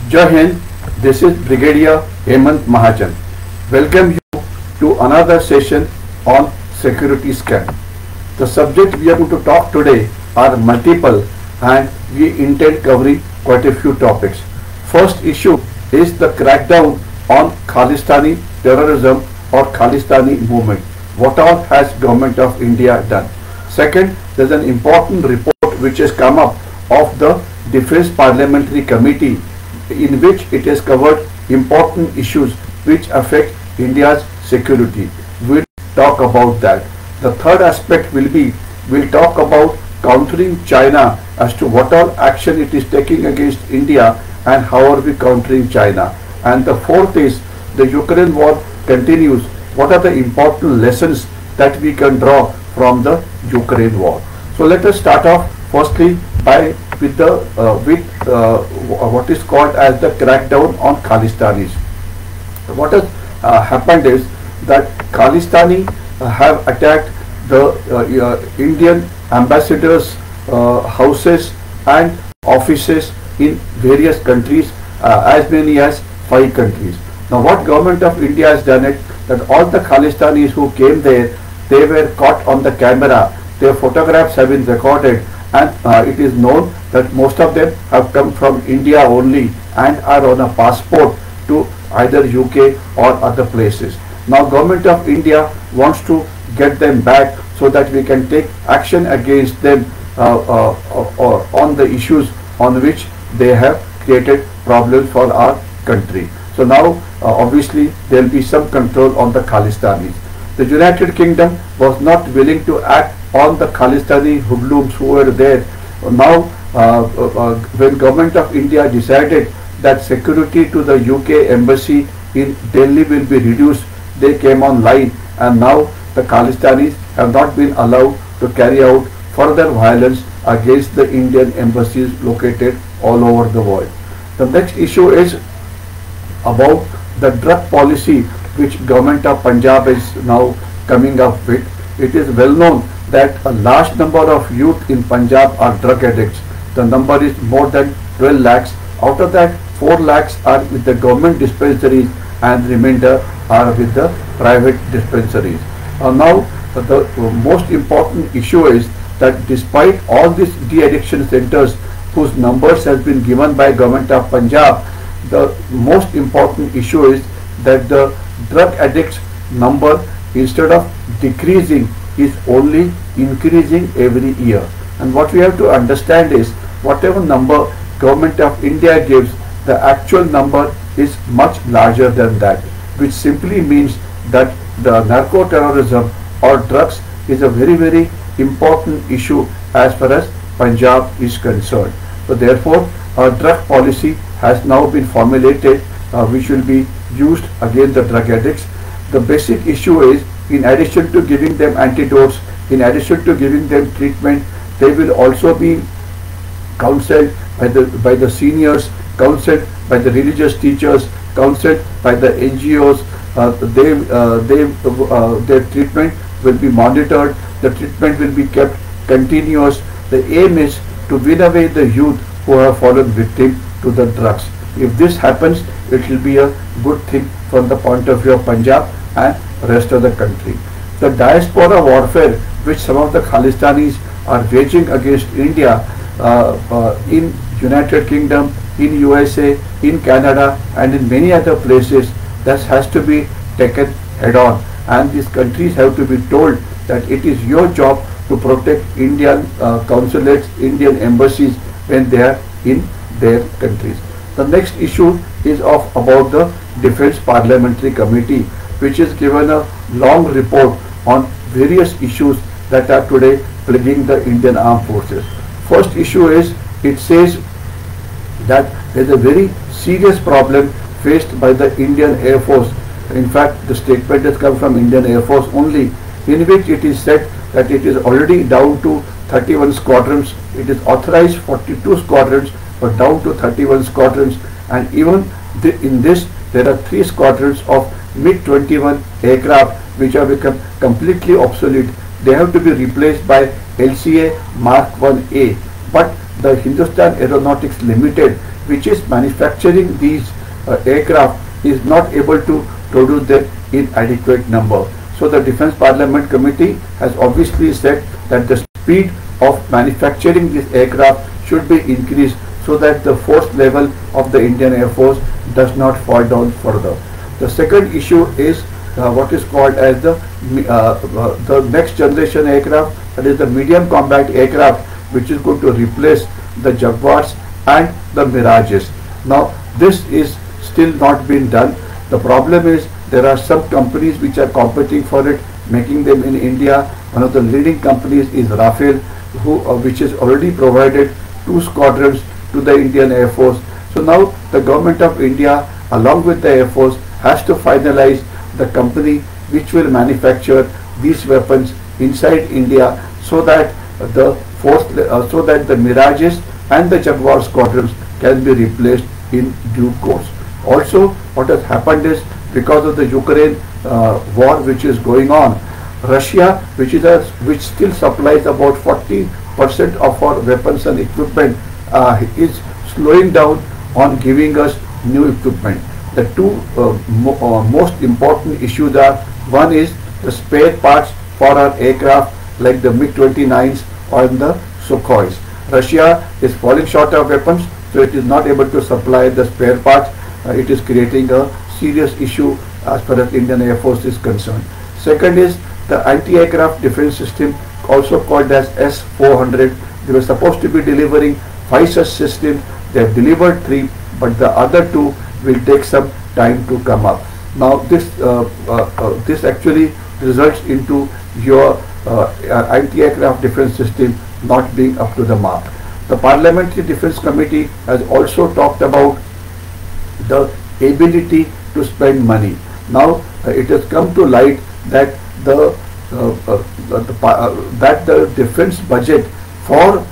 Jai Hind, this is Brigadier Hemant Mahajan. Welcome you to another session on security scan. The subject we are going to talk today are multiple and we intend covering quite a few topics. First issue is the crackdown on Khalistani terrorism or Khalistani movement. What all has Government of India done? Second, there is an important report which has come up of the Defence Parliamentary Committee, in which it has covered important issues which affect India's security. We'll talk about that. The third aspect will be, we'll talk about countering China as to what all action it is taking against India and how are we countering China. And the fourth is, the Ukraine war continues. What are the important lessons that we can draw from the Ukraine war? So let us start off firstly with what is called as the crackdown on Khalistanis. What has happened is that Khalistani have attacked the Indian ambassadors' houses and offices in various countries, as many as 5 countries. Now what Government of India has done it, that all the Khalistanis who came there, they were caught on the camera, their photographs have been recorded, and it is known that most of them have come from India only and are on a passport to either UK or other places. Now Government of India wants to get them back so that we can take action against them on the issues on which they have created problems for our country. So now obviously there will be some control on the Khalistanis. The United Kingdom was not willing to act on the Khalistani hoodlums who were there. Now when Government of India decided that security to the UK embassy in Delhi will be reduced, they came online, and now the Khalistanis have not been allowed to carry out further violence against the Indian embassies located all over the world. The next issue is about the drug policy which Government of Punjab is now coming up with. It is well known that a large number of youth in Punjab are drug addicts. The number is more than 12 lakhs. Out of that, 4 lakhs are with the government dispensaries and remainder are with the private dispensaries. Now the most important issue is that despite all these de-addiction centers whose numbers has been given by Government of Punjab, the most important issue is that the drug addicts number, instead of decreasing, is only increasing every year. And what we have to understand is, whatever number Government of India gives, the actual number is much larger than that, which simply means that the narco-terrorism or drugs is a very, very important issue as far as Punjab is concerned. So therefore, a drug policy has now been formulated which will be used against the drug addicts. The basic issue is, in addition to giving them antidotes, in addition to giving them treatment, they will also be counseled by the seniors, counseled by the religious teachers, counseled by the NGOs. Their treatment will be monitored, the treatment will be kept continuous. The aim is to win away the youth who have fallen victim to the drugs. If this happens, it will be a good thing from the point of view of Punjab and rest of the country. The diaspora warfare which some of the Khalistanis are waging against India in United Kingdom, in USA, in Canada and in many other places, that has to be taken head on, and these countries have to be told that it is your job to protect Indian consulates, Indian embassies when they are in their countries. The next issue is about the Defence Parliamentary Committee, which has given a long report on various issues that are today plaguing the Indian Armed Forces. First issue is, it says that there is a very serious problem faced by the Indian Air Force. In fact, the statement has come from Indian Air Force only, in which it is said that it is already down to 31 squadrons. It is authorized 42 squadrons, but down to 31 squadrons, and even in this there are 3 squadrons of MiG-21 aircraft which have become completely obsolete. They have to be replaced by LCA Mark 1A, but the Hindustan Aeronautics Limited, which is manufacturing these aircraft, is not able to produce them in adequate number. So the Defence Parliament Committee has obviously said that the speed of manufacturing this aircraft should be increased so that the force level of the Indian Air Force does not fall down further. The second issue is what is called as the next generation aircraft, that is the medium combat aircraft, which is going to replace the Jaguars and the Mirages. Now this is still not been done. The problem is there are some companies which are competing for it, making them in India. One of the leading companies is Rafael, which has already provided 2 squadrons to the Indian Air Force. So now the government of India, along with the Air Force, has to finalize the company which will manufacture these weapons inside India, so that the Mirages and the Jaguar squadrons can be replaced in due course. Also, what has happened is, because of the Ukraine war which is going on, Russia, which still supplies about 40% of our weapons and equipment, is slowing down on giving us new equipment. The two most important issues are, one is the spare parts for our aircraft like the MiG-29s or the Sukhois. Russia is falling short of weapons, so it is not able to supply the spare parts. It is creating a serious issue as far as Indian Air Force is concerned. Second is the anti-aircraft defense system, also called as S-400. They were supposed to be delivering 5 such systems. They have delivered 3, but the other 2 will take some time to come up. Now this actually results into your anti-aircraft defense system not being up to the mark. The Parliamentary Defence Committee has also talked about the ability to spend money. Now it has come to light that the defence budget for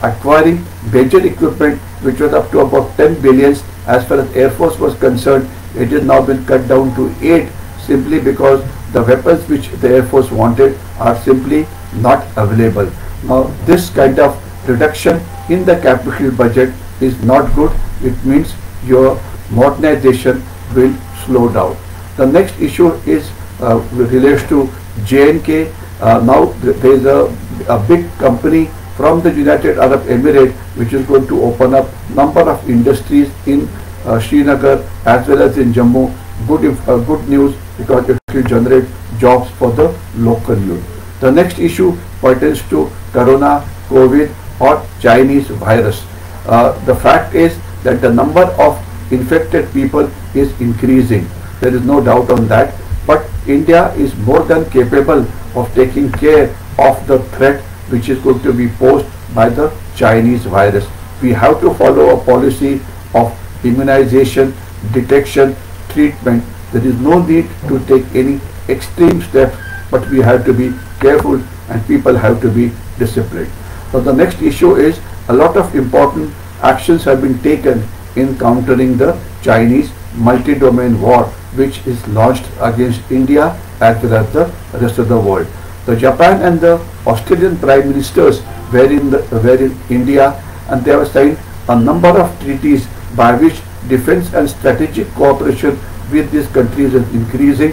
acquiring major equipment, which was up to about 10 billions as far as Air Force was concerned, it has now been cut down to 8, simply because the weapons which the Air Force wanted are simply not available. Now this kind of reduction in the capital budget is not good. It means your modernization will slow down. The next issue is relates to J&K. Now there is a big company from the United Arab Emirates which is going to open up number of industries in Srinagar as well as in Jammu. Good news, because it will generate jobs for the local youth. The next issue pertains to Corona, COVID or Chinese virus. The fact is that the number of infected people is increasing. There is no doubt on that. But India is more than capable of taking care of the threat which is going to be posed by the Chinese virus. We have to follow a policy of immunization, detection, treatment. There is no need to take any extreme steps, but we have to be careful and people have to be disciplined. So the next issue is, a lot of important actions have been taken in countering the Chinese multi-domain war which is launched against India as well as the rest of the world. The Japan and the Australian Prime Ministers were in India, and they have signed a number of treaties by which defense and strategic cooperation with these countries is increasing.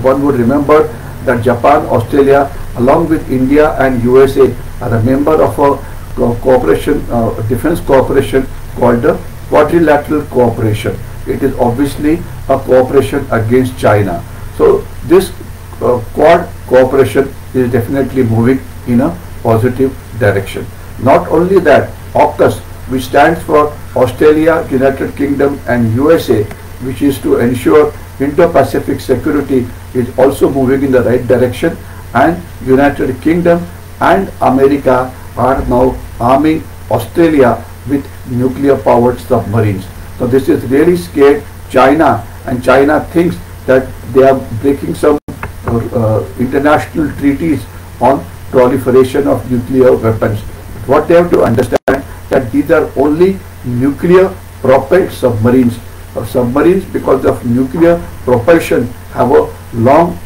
One would remember that Japan, Australia, along with India and USA, are a member of a defense cooperation called the Quadrilateral Cooperation. It is obviously a cooperation against China. So this Quad cooperation is definitely moving in a positive direction. Not only that, AUKUS, which stands for Australia, United Kingdom and USA, which is to ensure Indo-Pacific security, is also moving in the right direction, and United Kingdom and America are now arming Australia with nuclear powered submarines. So this is really scared China, and China thinks that they are breaking some international treaties on proliferation of nuclear weapons. What they have to understand, that these are only nuclear propelled submarines. Submarines, because of nuclear propulsion, have a long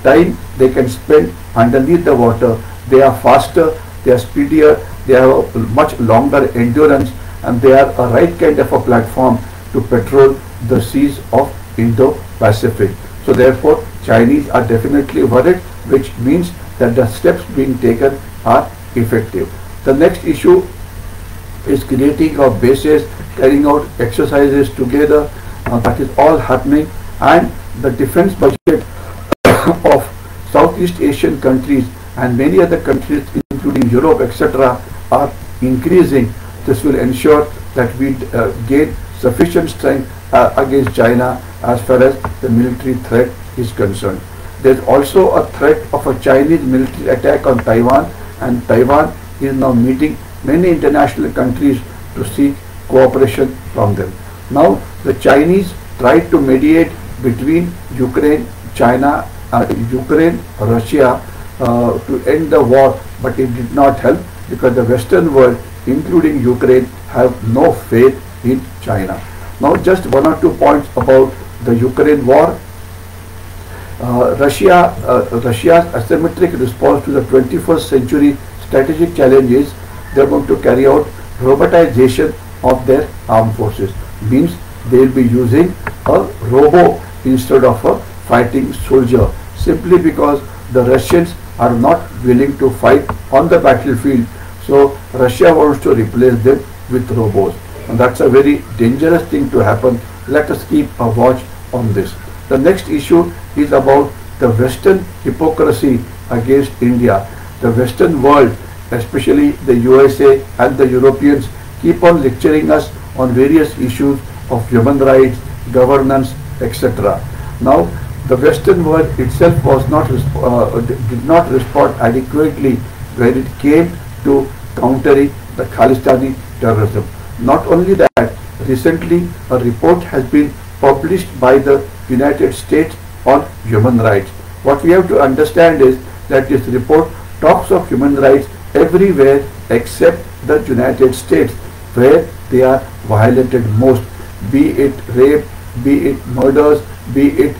time they can spend underneath the water. They are faster they are speedier, they have a much longer endurance, and they are a right kind of a platform to patrol the seas of Indo-Pacific. So therefore, Chinese are definitely worried, which means that the steps being taken are effective. The next issue is creating of bases, carrying out exercises together. That is all happening, and the defense budget of Southeast Asian countries and many other countries, including Europe, etc., are increasing. This will ensure that we gain sufficient strength against China as far as the military threat is concerned. There is also a threat of a Chinese military attack on Taiwan, and Taiwan is now meeting many international countries to seek cooperation from them. Now, the Chinese tried to mediate between Ukraine, China, Ukraine, Russia to end the war, but it did not help because the Western world, including Ukraine, have no faith in China. Now, just one or 2 points about the Ukraine war. Russia's asymmetric response to the 21st century strategic challenges, they are going to carry out robotization of their armed forces. Means they will be using a robo instead of a fighting soldier, simply because the Russians are not willing to fight on the battlefield. So Russia wants to replace them with robots, and that's a very dangerous thing to happen. Let us keep a watch on this. The next issue is about the Western hypocrisy against India. The Western world, especially the USA and the Europeans, keep on lecturing us on various issues of human rights, governance, etc. Now, the Western world itself was not did not respond adequately when it came to countering the Khalistani terrorism. Not only that, recently a report has been published by the United States on human rights. What we have to understand is that this report talks of human rights everywhere except the United States, where they are violated most, be it rape, be it murders, be it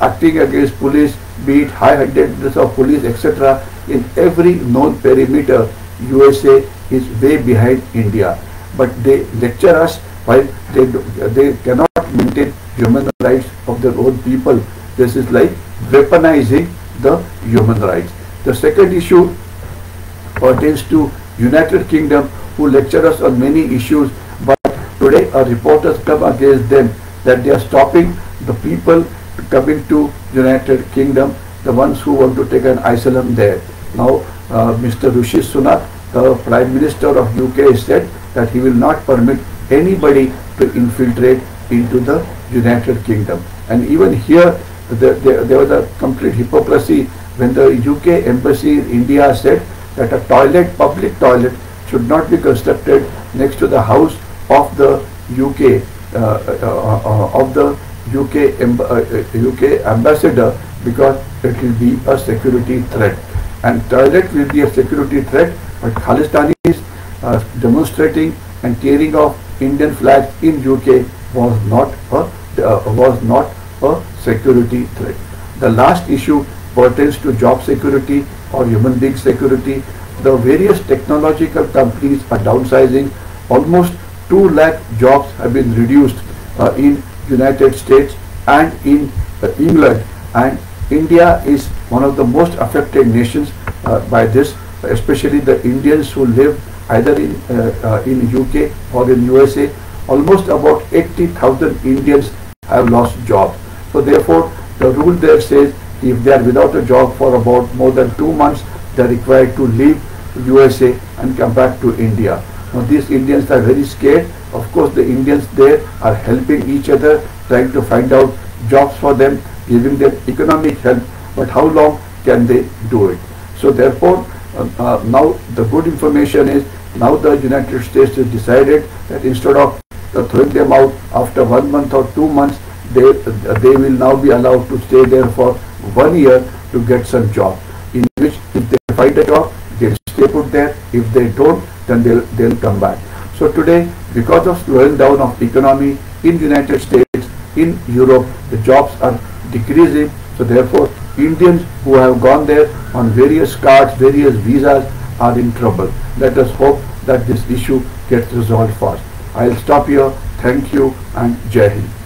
acting against police, be it high-handedness of police, etc. In every known perimeter, USA is way behind India. But they lecture us while they cannot maintain human rights of their own people. This is like weaponizing the human rights. The second issue pertains to United Kingdom, who lecture us on many issues, but today a report has come against them that they are stopping the people coming to United Kingdom, the ones who want to take an asylum there. Now, Mr. Rishi Sunak, the Prime Minister of UK, said that he will not permit anybody to infiltrate into the United Kingdom. And even here, there was a complete hypocrisy when the UK Embassy in India said that a toilet, public toilet, should not be constructed next to the house of the UK UK ambassador, because it will be a security threat. And toilet will be a security threat, but Khalistanis demonstrating and tearing off Indian flags in UK was not a security threat. The last issue pertains to job security or human being security. The various technological companies are downsizing. Almost 2 lakh jobs have been reduced in United States and in England, and India is one of the most affected nations by this, especially the Indians who live either in UK or in USA. Almost about 80,000 Indians have lost jobs. So therefore, the rule there says if they are without a job for about more than 2 months, they are required to leave USA and come back to India. Now these Indians are very scared. Of course, the Indians there are helping each other, trying to find out jobs for them, giving them economic help, but how long can they do it? So therefore, now the good information is, now the United States has decided that instead of throwing them out after 1 month or 2 months, they will now be allowed to stay there for 1 year to get some job, in which if they find a job, they'll stay put there. If they don't, then they'll come back. So today, because of slowing down of economy in the United States, in Europe, the jobs are decreasing. So therefore, Indians who have gone there on various cards, various visas are in trouble. Let us hope that this issue gets resolved fast. I'll stop here. Thank you and Jai Hind.